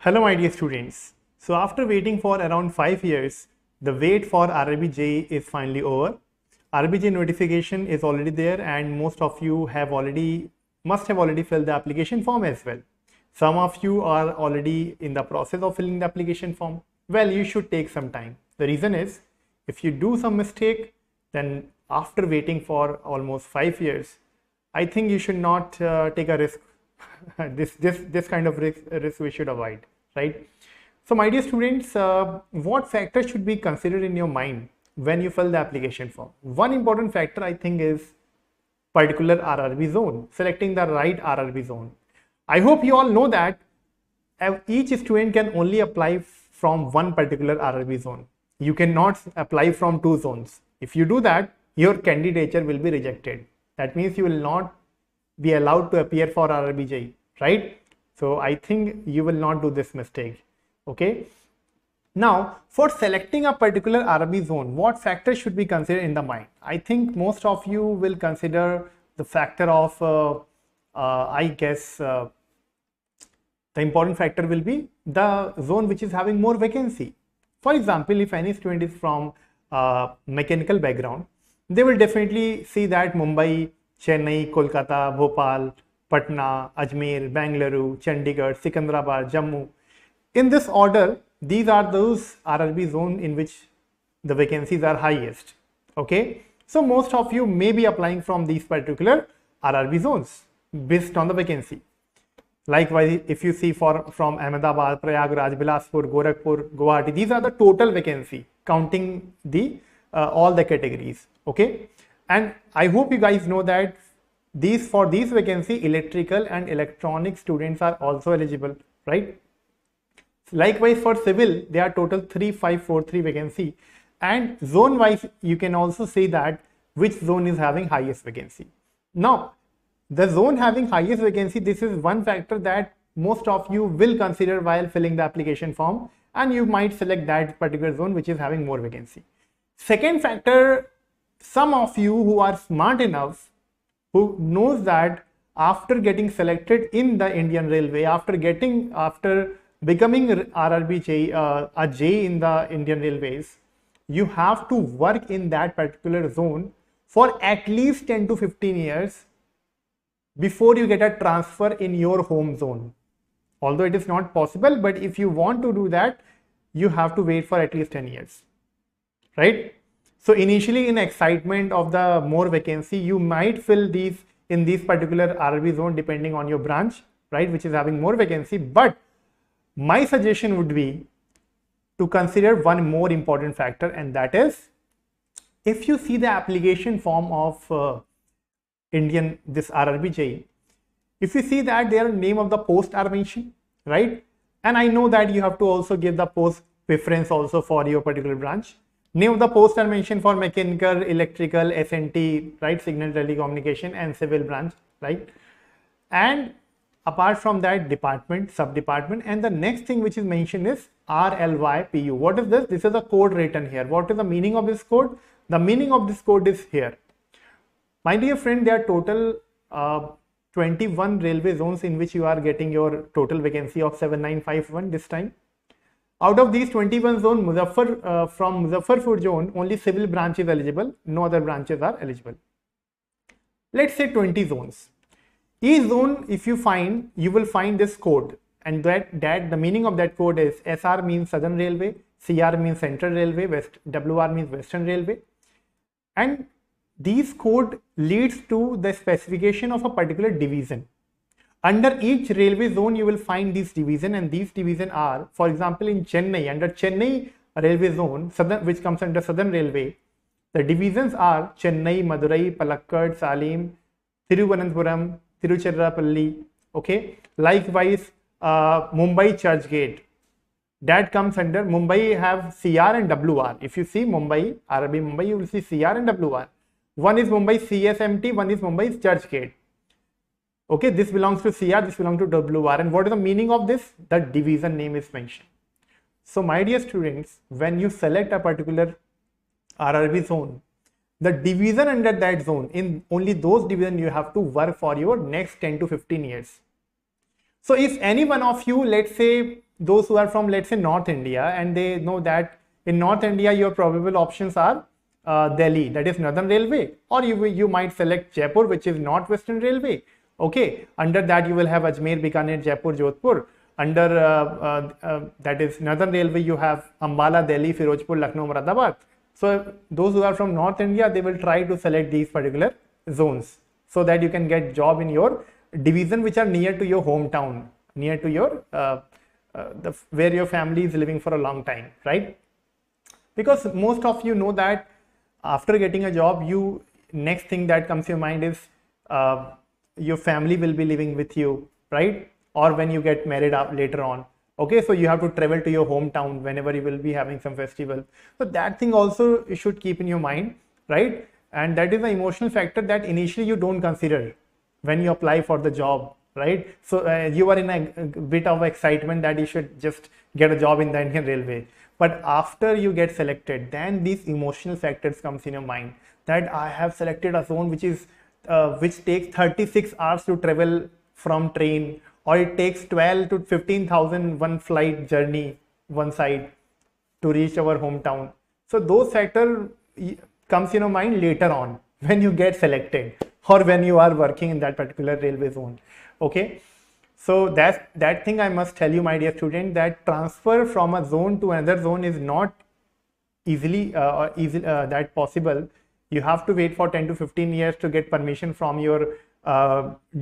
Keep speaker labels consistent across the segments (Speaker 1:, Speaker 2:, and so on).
Speaker 1: Hello my dear students. So after waiting for around 5 years, the wait for RRB JE is finally over. RRB JE notification is already there and most of you must have already filled the application form as well. Some of you are already in the process of filling the application form. Well, you should take some time. The reason is if you do some mistake, then after waiting for almost 5 years, I think you should not take a risk. this kind of risk we should avoid, right? So my dear students, what factors should be considered in your mind when you fill the application form? One important factor I think is particular RRB zone, selecting the right RRB zone. I hope you all know that each student can only apply from one particular RRB zone. You cannot apply from two zones. If you do that, your candidature will be rejected. That means you will not be allowed to appear for RRB JE, right? So I think you will not do this mistake. Okay. Now, for selecting a particular RRB zone, what factors should be considered in the mind? I think most of you will consider the factor of, the important factor will be the zone which is having more vacancy. For example, if any student is from mechanical background, they will definitely see that Mumbai, Chennai, Kolkata, Bhopal, Patna, Ajmer, Bengaluru, Chandigarh, Secunderabad, Jammu. In this order, these are those RRB zones in which the vacancies are highest. Okay, so most of you may be applying from these particular RRB zones based on the vacancy. Likewise, if you see from Ahmedabad, Prayagraj, Bilaspur, Gorakhpur, Guwahati, these are the total vacancy counting the all the categories. Okay, and I hope you guys know that for these vacancy, electrical and electronic students are also eligible, right? Likewise, for civil, there are total 3543 vacancy, and zone wise you can also see that which zone is having highest vacancy. Now, the zone having highest vacancy, this is one factor that most of you will consider while filling the application form, and you might select that particular zone which is having more vacancy. Second factor, some of you who are smart enough, who knows that after getting selected in the Indian Railway, after becoming RRB JE, a JE in the Indian Railways, you have to work in that particular zone for at least 10 to 15 years before you get a transfer in your home zone. Although it is not possible, but if you want to do that, you have to wait for at least 10 years, right? So initially, in excitement of the more vacancy, you might fill these in this particular RRB zone depending on your branch, right, which is having more vacancy. But my suggestion would be to consider one more important factor, and that is if you see the application form of this RRB JE, if you see that their name of the post are mentioned, right, and I know that you have to also give the post preference also for your particular branch. Name of the post are mentioned for mechanical, electrical, S&T, right, signal telecommunication and civil branch, right? And apart from that, department, sub-department, and the next thing which is mentioned is RLYPU. What is this? This is a code written here. What is the meaning of this code? The meaning of this code is here. My dear friend, there are total 21 railway zones in which you are getting your total vacancy of 7951 this time. Out of these 21 zones, from Muzaffarpur zone, only civil branch is eligible. No other branches are eligible. Let's say 20 zones. Each zone, if you find, you will find this code, and that the meaning of that code is SR means Southern Railway, CR means Central Railway, WR means Western Railway, and these code leads to the specification of a particular division. Under each railway zone, you will find these division, and these division are, for example, in Chennai, under Chennai railway zone, which comes under Southern Railway, the divisions are Chennai, Madurai, Palakkad, Salim, Thiruvananthapuram, Tiruchirappalli. Okay. Likewise, Mumbai Churchgate, that comes under Mumbai have CR and WR. If you see Mumbai, RRB Mumbai, you will see CR and WR. One is Mumbai CSMT, one is Mumbai Churchgate. Okay, this belongs to CR, this belongs to WR. And what is the meaning of this? The division name is mentioned. So my dear students, when you select a particular RRB zone, the division under that zone, in only those divisions you have to work for your next 10 to 15 years. So if any one of you, let's say those who are from, let's say, North India, and they know that in North India your probable options are Delhi, that is Northern Railway, or you might select Jaipur, which is Northwestern Railway. Okay, under that you will have Ajmer, Bikaner, Jaipur, Jodhpur. Under that is Northern Railway, you have Ambala, Delhi, Firozpur, Lucknow, Moradabad. So those who are from North India, they will try to select these particular zones so that you can get job in your division which are near to your hometown, near to your where your family is living for a long time, right? Because most of you know that after getting a job, you next thing that comes to your mind is your family will be living with you, right? Or when you get married up later on. Okay, so you have to travel to your hometown whenever you will be having some festival. So that thing also you should keep in your mind, right? And that is the emotional factor that initially you don't consider when you apply for the job, right? So you are in a bit of excitement that you should just get a job in the Indian Railway. But after you get selected, then these emotional factors comes in your mind that I have selected a zone which is which takes 36 hours to travel from train, or it takes 12 to 15,000 one flight journey one side to reach our hometown. So those factors comes in your mind later on when you get selected or when you are working in that particular railway zone. Okay, so that thing I must tell you, my dear student, that transfer from a zone to another zone is not easily that possible. You have to wait for 10 to 15 years to get permission from your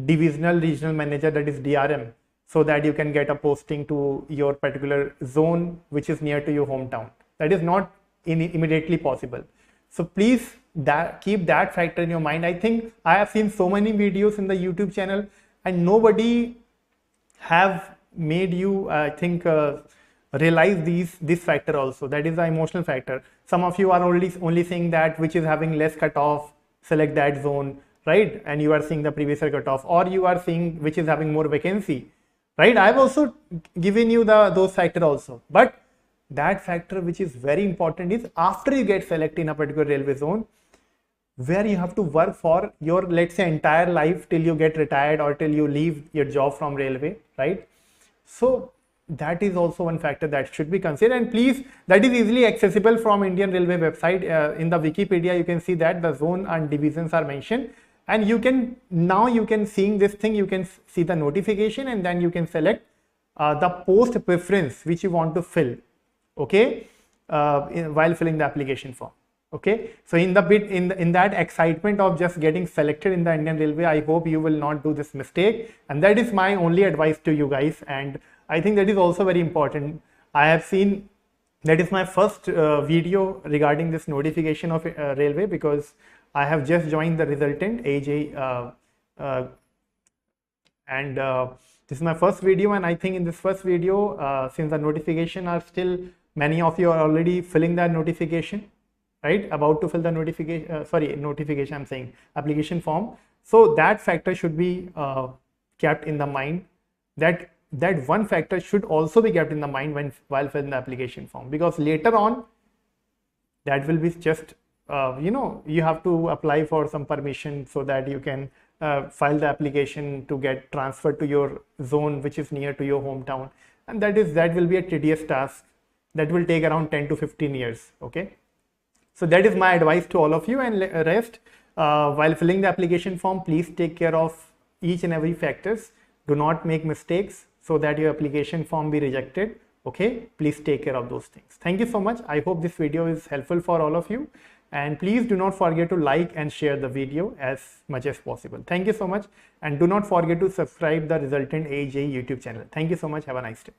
Speaker 1: divisional regional manager, that is DRM, so that you can get a posting to your particular zone which is near to your hometown. That is not immediately possible. So please keep that factor in your mind. I think I have seen so many videos in the YouTube channel and nobody have made you realize this factor also. That is the emotional factor. Some of you are only saying that which is having less cutoff, select that zone, right? And you are seeing the previous year cutoff, or you are seeing which is having more vacancy, right? I've also given you those factor also, but that factor which is very important is after you get selected in a particular railway zone, where you have to work for your, let's say, entire life till you get retired or till you leave your job from railway, right? So that is also one factor that should be considered, and please, that is easily accessible from Indian Railway website. In the Wikipedia you can see that the zone and divisions are mentioned, and you can seeing this thing, you can see the notification, and then you can select the post preference which you want to fill, okay, while filling the application form. Okay, so in that excitement of just getting selected in the Indian Railway, I hope you will not do this mistake, and that is my only advice to you guys. And I think that is also very important. I have seen, that is my first video regarding this notification of railway, because I have just joined the Resultant AJ and this is my first video, and I think in this first video, since the notification are still, many of you are already filling that notification, right? About to fill the notification, I'm saying application form. So that factor should be kept in the mind. That one factor should also be kept in the mind while filling the application form, because later on that will be just you have to apply for some permission so that you can file the application to get transferred to your zone which is near to your hometown, and that will be a tedious task that will take around 10 to 15 years. Okay, so that is my advice to all of you, and rest while filling the application form, please take care of each and every factors. Do not make mistakes so that your application form be rejected. Okay, please take care of those things. Thank you so much. I hope this video is helpful for all of you, and please do not forget to like and share the video as much as possible. Thank you so much, and do not forget to subscribe the Resultant AJ YouTube channel. Thank you so much. Have a nice day.